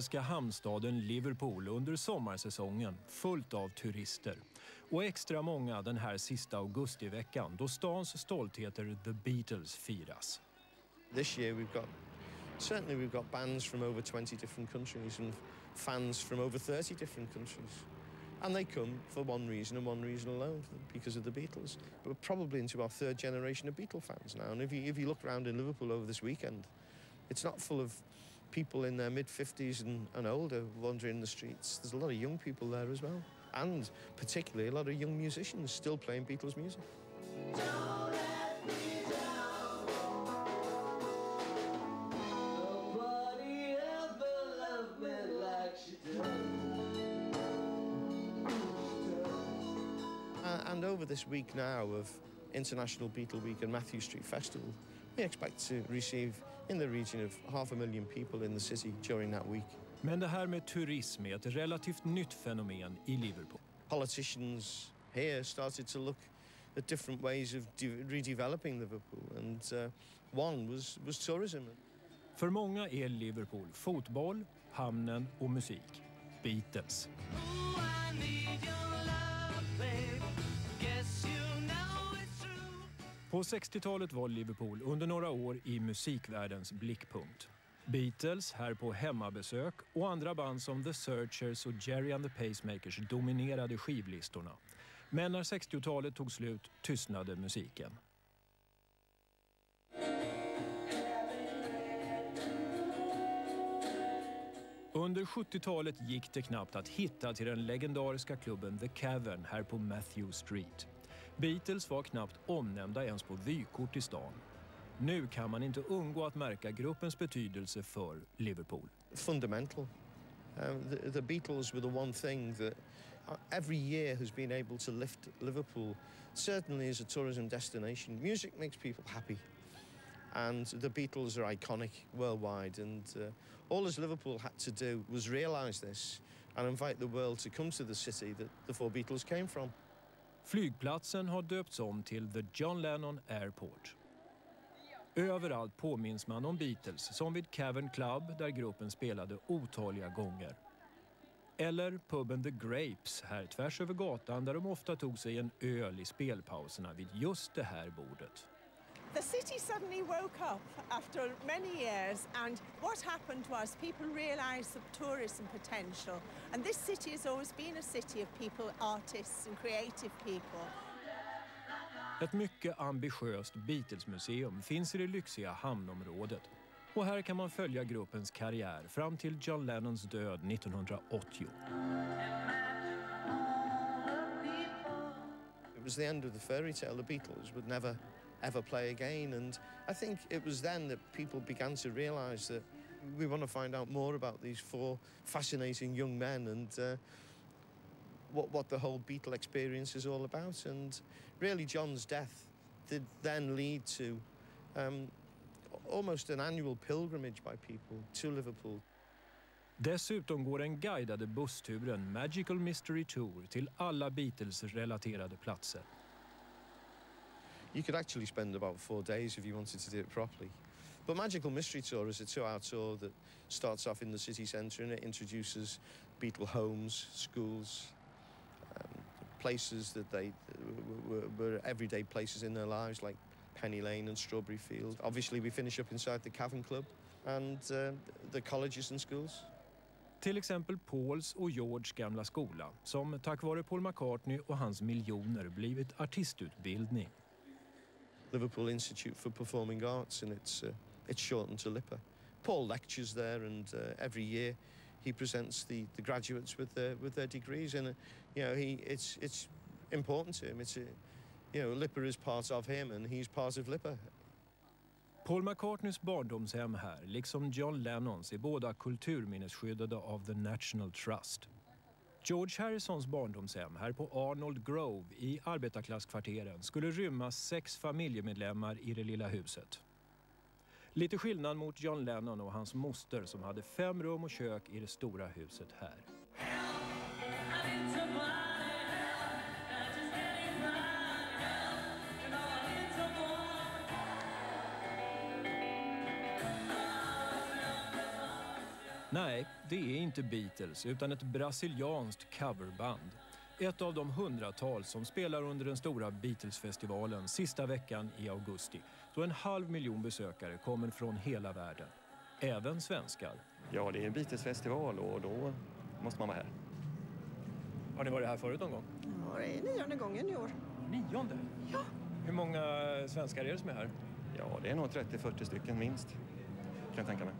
engelska hamnstaden Liverpool under sommarsäsongen fullt av turister. Och extra många den här sista augustiveckan då stans stoltheter The Beatles firas. This year we've got bands from over 20 different countries and fans from over 30 different countries. And they come for one reason and one reason alone, because of the Beatles. But we're probably into our third generation of Beatle fans now. And if you look around in Liverpool over this weekend, it's not full of people in their mid-50s and older wandering the streets. There's a lot of young people there as well. And particularly a lot of young musicians still playing Beatles music. And over this week now of International Beatleweek and Matthew Street Festival, we expect to receive in the region of 500,000 people in the city during that week. Men det här med turism är ett relativt nytt fenomen i Liverpool. Politicians here started to look at different ways of redeveloping Liverpool, and one was tourism. För många är Liverpool fotboll, hamnen och musik. Beatles. På 60-talet var Liverpool under några år i musikvärldens blickpunkt. Beatles här på hemmabesök och andra band som The Searchers och Jerry and the Pacemakers dominerade skivlistorna. Men när 60-talet tog slut tystnade musiken. Under 70-talet gick det knappt att hitta till den legendariska klubben The Cavern här på Matthew Street. Beatles var knappt omnämnda ens på vykort i stan. Nu kan man inte undgå att märka gruppens betydelse för Liverpool. Fundamental. The Beatles were the one thing that every year has been able to lift Liverpool, certainly as a tourism destination. Music makes people happy. And the Beatles are iconic worldwide. And all as Liverpool had to do was realise this and invite the world to come to the city that the four Beatles came from. Flygplatsen har döpts om till The John Lennon Airport. Överallt påminns man om Beatles, som vid Cavern Club där gruppen spelade otaliga gånger. Eller puben The Grapes här tvärs över gatan där de ofta tog sig en öl i spelpauserna vid just det här bordet. The city suddenly woke up after many years, and what happened was people realised the tourism potential, and this city has always been a city of people, artists and creative people. Ett mycket ambitiöst Beatles-museum finns i det lyxiga hamnområdet. Och här kan man följa gruppens karriär fram till John Lennons död 1980. It was the end of the fairy tale. The Beatles would never ever play again, and I think it was then that people began to realise that we want to find out more about these four fascinating young men and what the whole Beatle experience is all about. And really John's death did then lead to almost an annual pilgrimage by people to Liverpool. Dessutom går den guidade bussturen Magical Mystery Tour till alla Beatles-relaterade platser. You could actually spend about 4 days if you wanted to do it properly. But Magical Mystery Tour is a 2-hour tour that starts off in the city centre, and it introduces Beatle homes, schools, places that they were everyday places in their lives, like Penny Lane and Strawberry Fields. Obviously we finish up inside the Cavern Club and the colleges and schools. Till exempel Pauls och Georges gamla skola, som tack vare Paul McCartney och hans miljoner blivit artistutbildning. Liverpool Institute for Performing Arts, and it's shortened to LIPA. Paul lectures there, and every year he presents the graduates with their degrees, and it's important to him. LIPA is part of him, and he's part of LIPA. Paul McCartneys barndomshem här, liksom John Lennons, är båda kulturminnesskyddade av The National Trust. George Harrisons barndomshem här på Arnold Grove i arbetarklasskvarteren skulle rymma 6 familjemedlemmar i det lilla huset. Lite skillnad mot John Lennon och hans moster som hade 5 rum och kök i det stora huset här. Nej, det är inte Beatles utan ett brasilianskt coverband. Ett av de hundratals som spelar under den stora Beatles-festivalen sista veckan i augusti. Då 500 000 besökare kommer från hela världen. Även svenskar. Ja, det är en Beatles-festival och då måste man vara här. Har ni varit här förut någon gång? Ja, det är 9:e gången i år. 9:e? Ja. Hur många svenskar är det som är här? Ja, det är nog 30-40 stycken minst, kan jag tänka mig.